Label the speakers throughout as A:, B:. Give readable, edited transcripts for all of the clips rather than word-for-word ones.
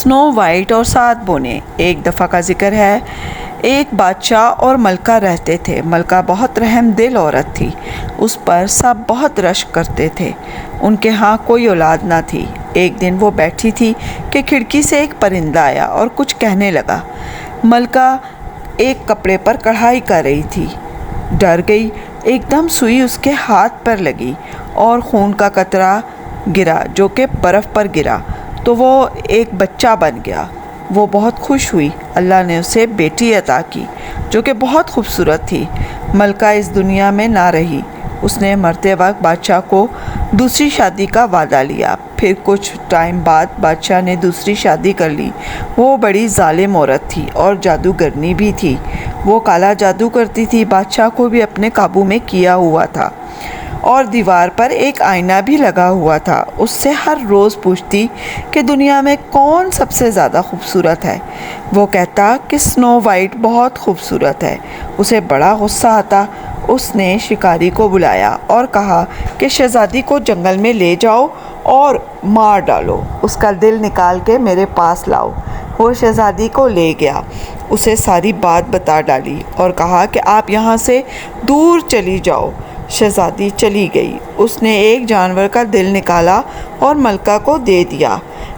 A: سنو وائٹ اور 7 بونے۔ ایک دفعہ کا ذکر ہے، ایک بادشاہ اور ملکہ رہتے تھے۔ ملکہ بہت رحم دل عورت تھی، اس پر سب بہت رشک کرتے تھے۔ ان کے ہاں کوئی اولاد نہ تھی۔ ایک دن وہ بیٹھی تھی کہ کھڑکی سے ایک پرندہ آیا اور کچھ کہنے لگا۔ ملکہ ایک کپڑے پر کڑھائی کر رہی تھی، ڈر گئی۔ ایک دم سوئی اس کے ہاتھ پر لگی اور خون کا قطرہ گرا جو کہ برف پر گرا تو وہ ایک بچہ بن گیا۔ وہ بہت خوش ہوئی۔ اللہ نے اسے بیٹی عطا کی جو کہ بہت خوبصورت تھی۔ ملکہ اس دنیا میں نہ رہی۔ اس نے مرتے وقت بادشاہ کو دوسری شادی کا وعدہ لیا۔ پھر کچھ ٹائم بعد بادشاہ نے دوسری شادی کر لی۔ وہ بڑی ظالم عورت تھی اور جادوگرنی بھی تھی۔ وہ کالا جادو کرتی تھی، بادشاہ کو بھی اپنے قابو میں کیا ہوا تھا اور دیوار پر ایک آئینہ بھی لگا ہوا تھا۔ اس سے ہر روز پوچھتی کہ دنیا میں کون سب سے زیادہ خوبصورت ہے۔ وہ کہتا کہ سنو وائٹ بہت خوبصورت ہے۔ اسے بڑا غصہ آتا۔ اس نے شکاری کو بلایا اور کہا کہ شہزادی کو جنگل میں لے جاؤ اور مار ڈالو، اس کا دل نکال کے میرے پاس لاؤ۔ وہ شہزادی کو لے گیا، اسے ساری بات بتا ڈالی اور کہا کہ آپ یہاں سے دور چلی جاؤ۔ شہزادی چلی گئی۔ اس نے ایک جانور کا دل نکالا اور ملکہ کو دے دیا۔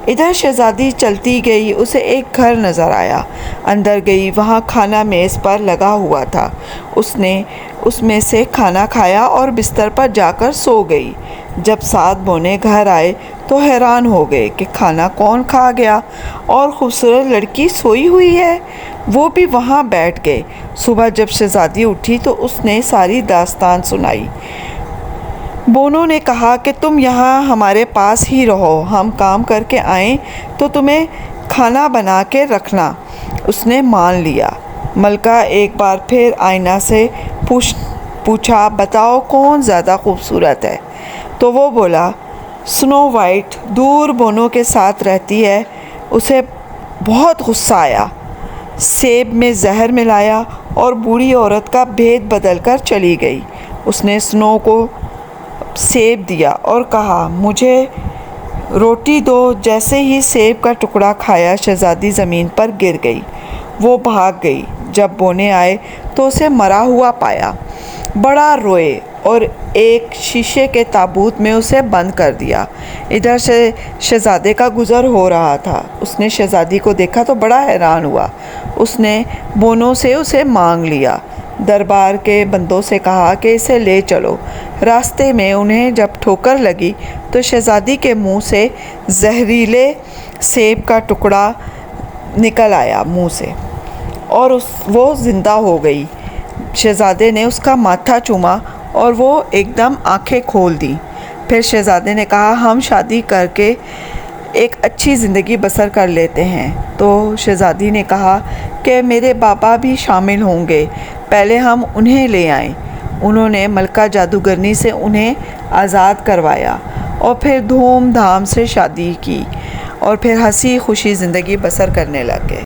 A: ادھر شہزادی چلتی گئی، اسے ایک گھر نظر آیا۔ اندر گئی، وہاں کھانا میز پر لگا ہوا تھا۔ اس نے اس میں سے کھانا کھایا اور بستر پر جا کر سو گئی۔ جب 7 بونے گھر آئے تو حیران ہو گئے کہ کھانا کون کھا گیا اور خوبصورت لڑکی سوئی ہوئی ہے۔ وہ بھی وہاں بیٹھ گئے۔ صبح جب شہزادی اٹھی تو اس نے ساری داستان سنائی۔ بونوں نے کہا کہ تم یہاں ہمارے پاس ہی رہو، ہم کام کر کے آئیں تو تمہیں کھانا بنا کے رکھنا۔ اس نے مان لیا۔ ملکہ ایک بار پھر آئینہ سے پوچھا بتاؤ کون زیادہ خوبصورت ہے؟ تو وہ بولا سنو وائٹ دور بونوں کے ساتھ رہتی ہے۔ اسے بہت غصہ آیا، سیب میں زہر ملایا اور بوڑھی عورت کا بھید بدل کر چلی گئی۔ اس نے سنو کو سیب دیا اور کہا مجھے روٹی دو۔ جیسے ہی سیب کا ٹکڑا کھایا شہزادی زمین پر گر گئی۔ وہ بھاگ گئی۔ جب بونے آئے تو اسے مرا ہوا پایا، بڑا روئے اور ایک شیشے کے تابوت میں اسے بند کر دیا۔ ادھر سے شہزادے کا گزر ہو رہا تھا۔ اس نے شہزادی کو دیکھا تو بڑا حیران ہوا۔ اس نے بونوں سے اسے مانگ لیا، دربار کے بندوں سے کہا کہ اسے لے چلو۔ راستے میں انہیں جب ٹھوکر لگی تو شہزادی کے منہ سے زہریلے سیب کا ٹکڑا نکل آیا منہ سے اور وہ زندہ ہو گئی۔ شہزادے نے اس کا ماتھا چوما اور وہ ایک دم آنکھیں کھول دیں۔ پھر شہزادے نے کہا ہم شادی کر کے ایک اچھی زندگی بسر کر لیتے ہیں۔ تو شہزادی نے کہا کہ میرے بابا بھی شامل ہوں گے، پہلے ہم انہیں لے آئیں۔ انہوں نے ملکہ جادوگرنی سے انہیں آزاد کروایا اور پھر دھوم دھام سے شادی کی اور پھر ہنسی خوشی زندگی بسر کرنے لگ گئے۔